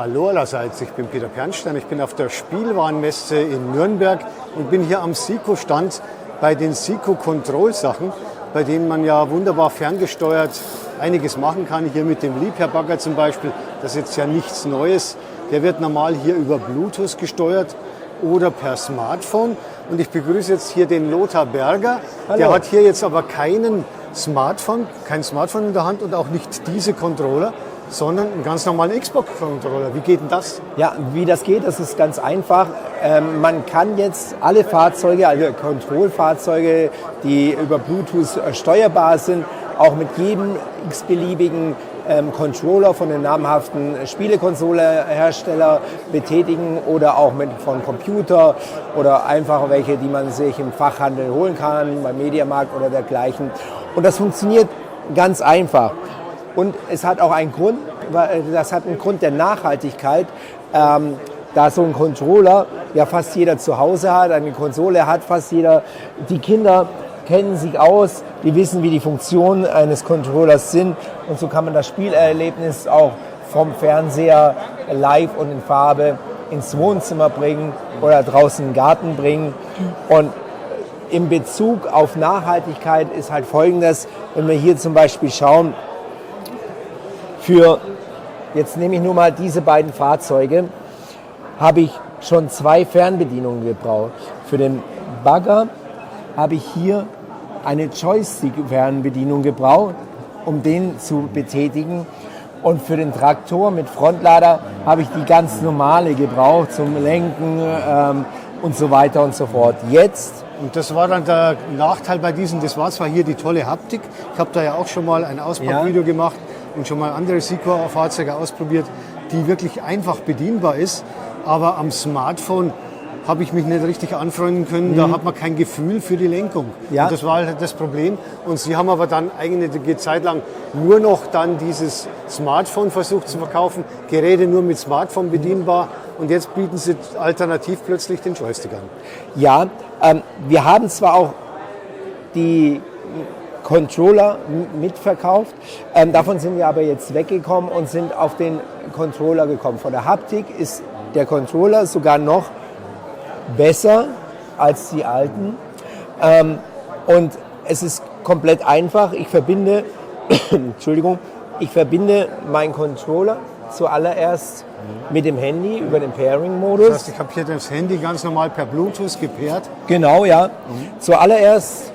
Hallo allerseits, ich bin Peter Pernstein, ich bin auf der Spielwarenmesse in Nürnberg und bin hier am SICO-Stand bei den SICO-Control-Sachen, bei denen man ja wunderbar ferngesteuert einiges machen kann. Hier mit dem Liebherr-Bagger zum Beispiel, das ist jetzt ja nichts Neues. Der wird normal hier über Bluetooth gesteuert oder per Smartphone. Und ich begrüße jetzt hier den Lothar Berger. Hallo. Der hat hier jetzt aber kein Smartphone in der Hand und auch nicht diese Controller, sondern einen ganz normalen Xbox-Controller. Wie geht denn das? Ja, wie das geht, das ist ganz einfach. Man kann jetzt alle Fahrzeuge, alle Control-Fahrzeuge, die über Bluetooth steuerbar sind, auch mit jedem x-beliebigen Controller von den namhaften Spielekonsolehersteller betätigen oder auch von Computer oder einfach welche, die man sich im Fachhandel holen kann, beim Mediamarkt oder dergleichen. Und das funktioniert ganz einfach. Und es hat auch einen Grund, das hat einen Grund der Nachhaltigkeit, da so ein Controller ja fast jeder zu Hause hat, eine Konsole hat fast jeder. Die Kinder kennen sich aus, die wissen, wie die Funktionen eines Controllers sind und so kann man das Spielerlebnis auch vom Fernseher live und in Farbe ins Wohnzimmer bringen oder draußen in den Garten bringen. Und in Bezug auf Nachhaltigkeit ist halt Folgendes, wenn wir hier zum Beispiel schauen, jetzt nehme ich nur mal diese beiden Fahrzeuge, habe ich schon 2 Fernbedienungen gebraucht. Für den Bagger habe ich hier eine Joystick-Fernbedienung gebraucht, um den zu betätigen. Und für den Traktor mit Frontlader habe ich die ganz normale gebraucht zum Lenken und so weiter und so fort. Jetzt. Und das war dann der Nachteil bei diesen, das war zwar hier die tolle Haptik, ich habe da ja auch schon mal ein Auspackvideo gemacht und schon mal andere SICO-Fahrzeuge ausprobiert, die wirklich einfach bedienbar ist, aber am Smartphone habe ich mich nicht richtig anfreunden können, da hat man kein Gefühl für die Lenkung. Ja. Und das war halt das Problem. Und Sie haben aber dann eine Zeit lang nur noch dann dieses Smartphone versucht zu verkaufen, Geräte nur mit Smartphone bedienbar und jetzt bieten Sie alternativ plötzlich den Joystick an. Ja, wir haben zwar auch die Controller mitverkauft, davon sind wir aber jetzt weggekommen und sind auf den Controller gekommen. Von der Haptik ist der Controller sogar noch besser als die alten und es ist komplett einfach. Ich verbinde meinen Controller zuallererst mit dem Handy über den Pairing-Modus. Das heißt, ich habe hier das Handy ganz normal per Bluetooth gepaart. Genau, ja. Zuallererst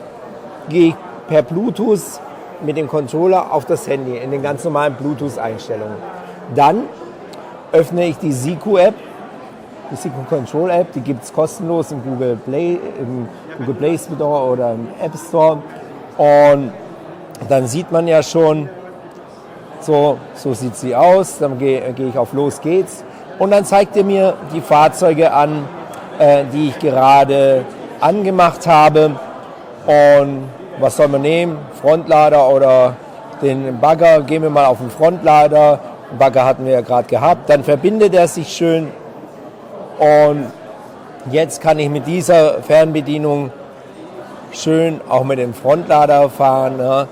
gehe ich per Bluetooth mit dem Controller auf das Handy in den ganz normalen Bluetooth-Einstellungen. Dann öffne ich die SICO-App, die SICO Control App, die gibt es kostenlos im Google Play Store oder im App Store. Und dann sieht man ja schon, so sieht sie aus. Dann gehe ich auf Los geht's. Und dann zeigt er mir die Fahrzeuge an, die ich gerade angemacht habe. Und was soll man nehmen? Frontlader oder den Bagger? Gehen wir mal auf den Frontlader. Den Bagger hatten wir ja gerade gehabt. Dann verbindet er sich schön. Und jetzt kann ich mit dieser Fernbedienung schön auch mit dem Frontlader fahren. Ne?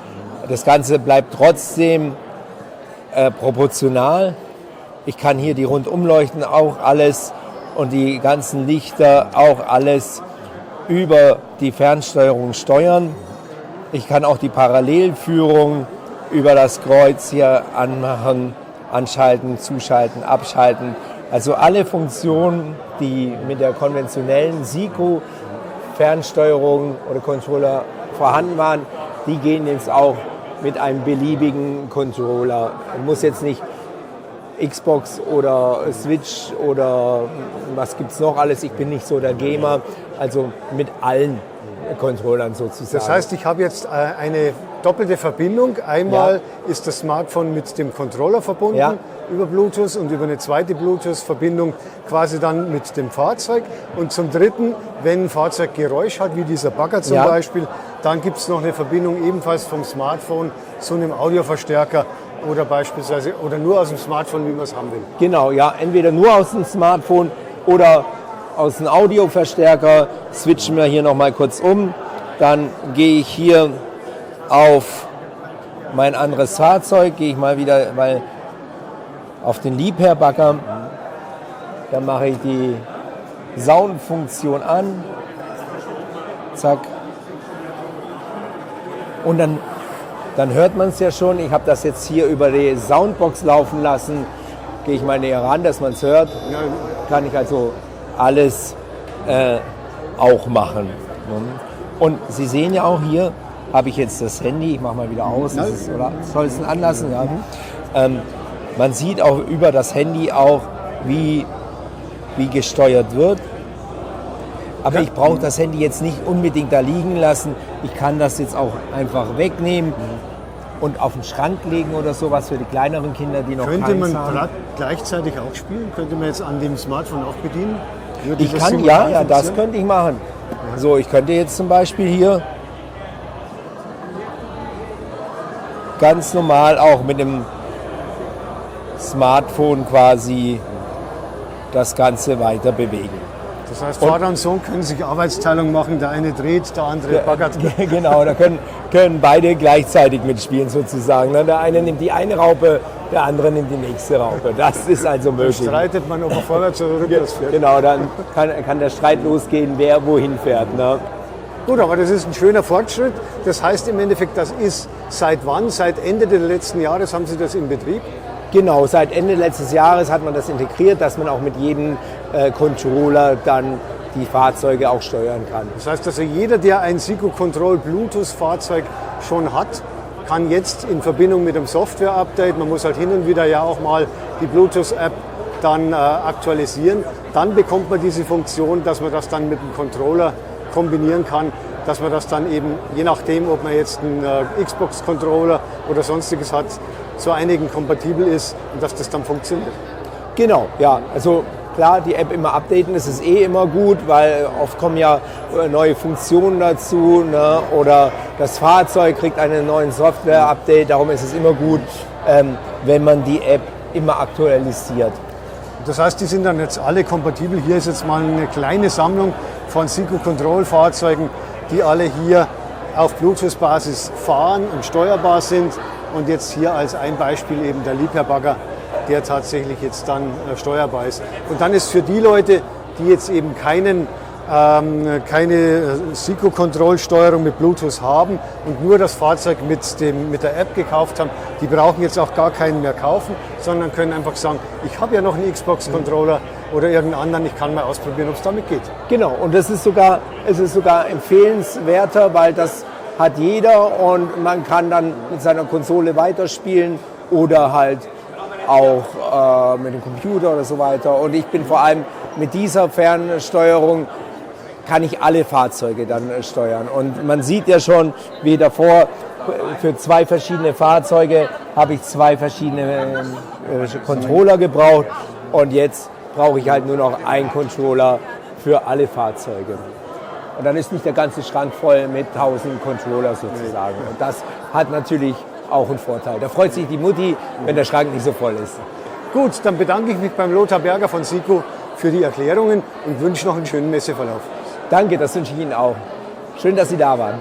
Das Ganze bleibt trotzdem proportional. Ich kann hier die Rundumleuchten auch alles und die ganzen Lichter auch alles über die Fernsteuerung steuern. Ich kann auch die Parallelführung über das Kreuz hier anmachen, anschalten, zuschalten, abschalten. Also alle Funktionen, die mit der konventionellen SICO-Fernsteuerung oder Controller vorhanden waren, die gehen jetzt auch mit einem beliebigen Controller. Man muss jetzt nicht Xbox oder Switch oder was gibt es noch alles, ich bin nicht so der Gamer, also mit allen Controllern sozusagen. Das heißt, ich habe jetzt eine doppelte Verbindung. Einmal ist das Smartphone mit dem Controller verbunden über Bluetooth und über eine zweite Bluetooth-Verbindung quasi dann mit dem Fahrzeug. Und zum Dritten, wenn ein Fahrzeug Geräusch hat, wie dieser Bagger zum Beispiel, dann gibt es noch eine Verbindung ebenfalls vom Smartphone zu einem Audioverstärker oder beispielsweise oder nur aus dem Smartphone, wie man es haben will. Genau, ja, entweder nur aus dem Smartphone oder aus dem Audioverstärker. Switchen wir hier noch mal kurz um. Dann gehe ich hier auf mein anderes Fahrzeug, gehe ich mal wieder auf den Liebherr-Bagger Dann mache ich die Soundfunktion an. Zack. Und dann hört man es ja schon. Ich habe das jetzt hier über die Soundbox laufen lassen. Gehe ich mal näher ran, dass man es hört. Kann ich also alles auch machen. Und Sie sehen ja auch hier, habe ich jetzt das Handy. Ich mache mal wieder aus. Oder soll es anlassen? Ja. Man sieht auch über das Handy auch, wie gesteuert wird. Aber ich brauche das Handy jetzt nicht unbedingt da liegen lassen. Ich kann das jetzt auch einfach wegnehmen und auf den Schrank legen oder sowas für die kleineren Kinder, die noch Könnte keins man haben. gleichzeitig auch spielen? Könnte man jetzt an dem Smartphone auch bedienen? Ich kann, ja, das könnte ich machen. So, ich könnte jetzt zum Beispiel hier ganz normal auch mit dem Smartphone quasi das Ganze weiter bewegen. Das heißt, Vater und Sohn können sich Arbeitsteilung machen, der eine dreht, der andere baggert. Genau, da können beide gleichzeitig mitspielen sozusagen. Der eine nimmt die eine Raupe, der andere nimmt die nächste Raupe. Das ist also möglich. Dann streitet man, ob er vorwärts oder rückwärts fährt. Genau, dann kann der Streit losgehen, wer wohin fährt. Ne? Gut, aber das ist ein schöner Fortschritt. Das heißt im Endeffekt, das ist seit wann? Seit Ende des letzten Jahres haben Sie das in Betrieb? Genau, seit Ende letztes Jahres hat man das integriert, dass man auch mit jedem Controller dann die Fahrzeuge auch steuern kann. Das heißt also, jeder, der ein Seco Control Bluetooth-Fahrzeug schon hat, kann jetzt in Verbindung mit dem Software-Update, man muss halt hin und wieder ja auch mal die Bluetooth-App dann aktualisieren, dann bekommt man diese Funktion, dass man das dann mit dem Controller kombinieren kann, dass man das dann eben, je nachdem, ob man jetzt einen Xbox-Controller oder sonstiges hat, zu einigen kompatibel ist und dass das dann funktioniert. Genau, ja, also klar, die App immer updaten, das ist immer gut, weil oft kommen ja neue Funktionen dazu, ne? Oder das Fahrzeug kriegt einen neuen Software-Update, darum ist es immer gut, wenn man die App immer aktualisiert. Das heißt, die sind dann jetzt alle kompatibel. Hier ist jetzt mal eine kleine Sammlung von Seco Control Fahrzeugen, die alle hier auf Bluetooth-Basis fahren und steuerbar sind. Und jetzt hier als ein Beispiel eben der Liebherr-Bagger, der tatsächlich jetzt dann steuerbar ist. Und dann ist für die Leute, die jetzt eben keine Seco-Control-Steuerung mit Bluetooth haben und nur das Fahrzeug mit der App gekauft haben, die brauchen jetzt auch gar keinen mehr kaufen, sondern können einfach sagen, ich habe ja noch einen Xbox-Controller oder irgendeinen anderen, ich kann mal ausprobieren, ob es damit geht. Genau, und es ist sogar empfehlenswerter, weil das hat jeder und man kann dann mit seiner Konsole weiterspielen oder halt auch mit dem Computer oder so weiter. Und ich bin vor allem mit dieser Fernsteuerung, kann ich alle Fahrzeuge dann steuern. Und man sieht ja schon, wie davor, für zwei verschiedene Fahrzeuge habe ich zwei verschiedene Controller gebraucht und jetzt brauche ich halt nur noch einen Controller für alle Fahrzeuge. Und dann ist nicht der ganze Schrank voll mit 1000 Controller sozusagen. Und das hat natürlich auch einen Vorteil. Da freut sich die Mutti, wenn der Schrank nicht so voll ist. Gut, dann bedanke ich mich beim Lothar Berger von Seco für die Erklärungen und wünsche noch einen schönen Messeverlauf. Danke, das wünsche ich Ihnen auch. Schön, dass Sie da waren.